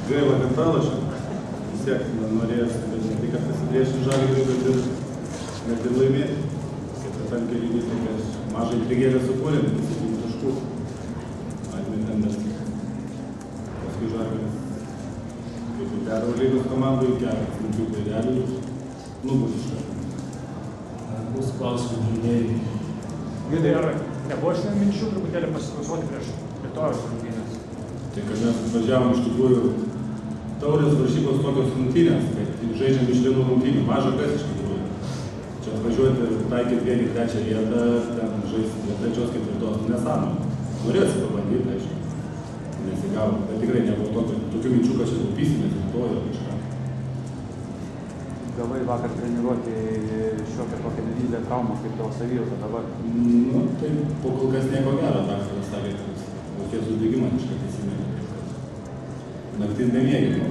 Gaila, kad pralašė. Vis tiek norėjęs, bet ne tai, kad pasipriešinti Žalgiriui, bet ir net ir laimėti. Ketvirtam kėlinį prieš mažą intrigėlę sukūrėm, 7 taškų. Atmetėm, bet paskui Žalgiris kaip ir Eurolygos komandų, keletą sunkių klaidelių nubaudė iš karto. Mūsų klausimų žaidėjai. Gidai, ar nebuvo šiandien minčių truputėlį pasiklausoti prieš rytojus rungtynes? Tai kad mes važiavom iš tikrųjų taurės varžybos tokios rungtynės, kad žaidžiam iš vienų rungtynių, maža kas iš tikrųjų. Čia atvažiuoti ir taikyti vienį trečią vietą, ten žaisti dėl trečios ketvirtos, nesąmonė. Norėsi pabandyti, aišku, nesigavo, bet tikrai nebuvo tokių minčių, kad čia taupysimės rytoj ar kažką. Gavai vakar treniruoti šiokią tokią nedidelę traumą, kaip tavo savijauta dabar? Nu, tai po kol kas nieko gero, daktaras sakė, kad kokies uždegimas kažką teisingai. Naktis bemiegimo.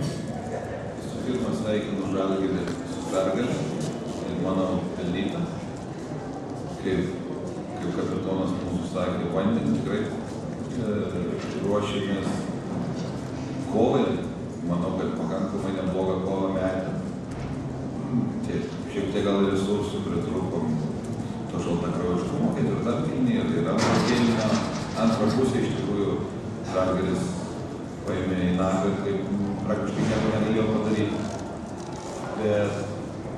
Visų pirma, sveikinu Žalgirį su pergalė ir manau pelnytą. Kaip kapitonas mūsų sakė, vandens tikrai ruošėmės kovai. Manau, kad pakankamai neblogą kovą metę. Šiek tiek gal resursų pritrūkom to šaltakraujiškumo ketvirtam kėlinyje ir antro kėlinio antrą pusę iš tikrųjų Žalgiris paėmė į nagą, kaip praktiškai nieko negalėjo padaryti. Bet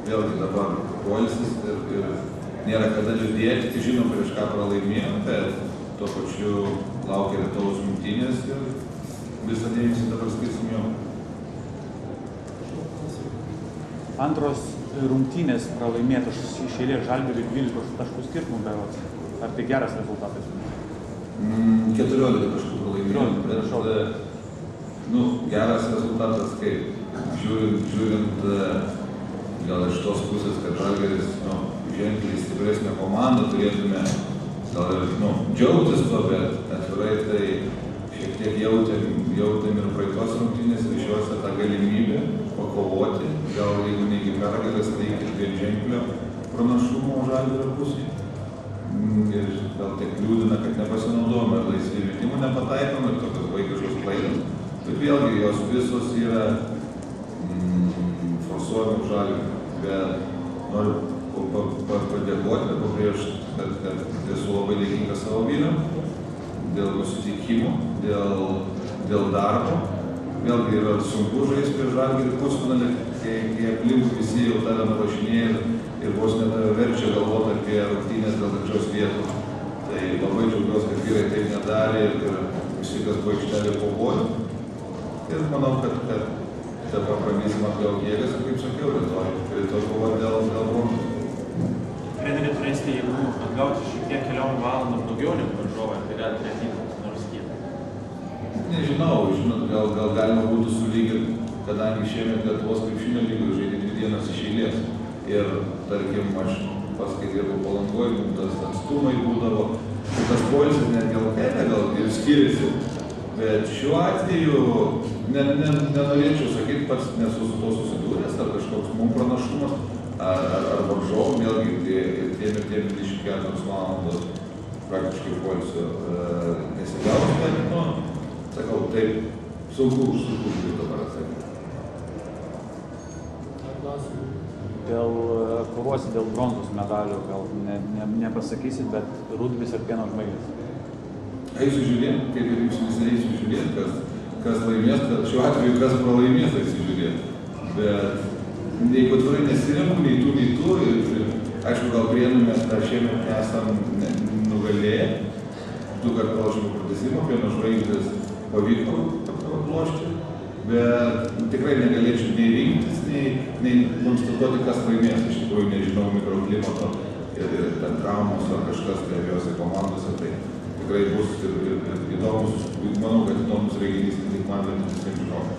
vėlgi dabar poilsis ir nėra kada liūdėti, žinom prieš ką pralaimėjom, bet tuo pačiu laukia rytojaus rungtynės ir visą dėmesį dabar skirsim jom. Antros rungtynės pralaimėtos iš eilės Žalgiriui 12 taškų skirtumų berods. Ar tai geras rezultatas? 14 taškų pralaimėjom, bet geras rezultatas kaip žiūrint gal iš tos pusės, kad Žalgiris ženkliai stipresnė komanda, turėtume gal ir džiaugtis to, bet atvirai tai šiek tiek jautėm ir praeitos rungtynės ir šiuose tą galimybę pakovoti, gal jeigu ne iki pergalės, tai iki dviženklio pranašumo Žalgirio pusėje. Ir gal tiek liūdina, kad nepasinaudojame ir laisvų metimų nepataikome ir tokios vaikiškos klaidos. Bet vėlgi jos visos yra forsuojami Žalgirio. Bet noriu padėkoti ir pabrėžti, kad esu labai dėkingas savo vyram dėl nusiteikimo, dėl darbo. Vėlgi yra sunku žaisti prieš Žalgirį pusfinalį, kai aplinkui visi jau tave nurašinėja ir vos verčia galvoti apie rungtynes dėl trečios vietos. Tai labai džiaugiuosi, kad vyrai taip nedarė ir visi, kas buvo aikštelė, kovojo. Ir manau, kad dabar pradėsim atgal jėgas ir, kaip sakiau, rytoj kovoti dėl bronzos. Treneri turėsite jėgų atgauti šiek tiek keliom valandom daugiau negu varžovai, tai gali turėti nors kiek. Nežinau, gal galima būtų sulyginti, kadangi šiemet Lietuvos krepšinio lygoje žaidė 2 dienas iš eilės. Ir, tarkim, aš pats, kai dirbau Palangoje, tas atstumai būdavo, tas poilsis net gal ir skiriasi. Bet šiuo atveju nenorėčiau sakyti, pats nesu su to susidūręs, ar kažkoks mums pranašumas, ar varžovų, vėlgi tiem 24 valandos praktiškai poilsio nesigaus, bet, sakau, taip, sunku dabar atsakyti. Kovosi dėl bronzos medalių, gal nepasakysit, bet Rudvis ir Pieno žvaigždės. Eisiu žiūrėti, kaip ir jūs visi eisiu žiūrėti, kas laimės, šiuo atveju kas pralaimės, eisiu žiūrėti. Bet jeigu atvirai nesiremų, nei tų, ir aišku, gal Prienų mes dar šiemet nesam nugalėję. 2 kartų pralošėme pratęsimą, Pieno žvaigždės pavyko aplošti, bet tikrai negalėčiau nei rinktis, nei konstatuoti, kas laimės. Iš tikrųjų nežinau mikroklimato ir ten traumos ar kažkas tai abiejose komandose, tai tikrai bus ir įdomus, manau, kad įdomus renginys ne tik man, bet ir visiems žiūrovams.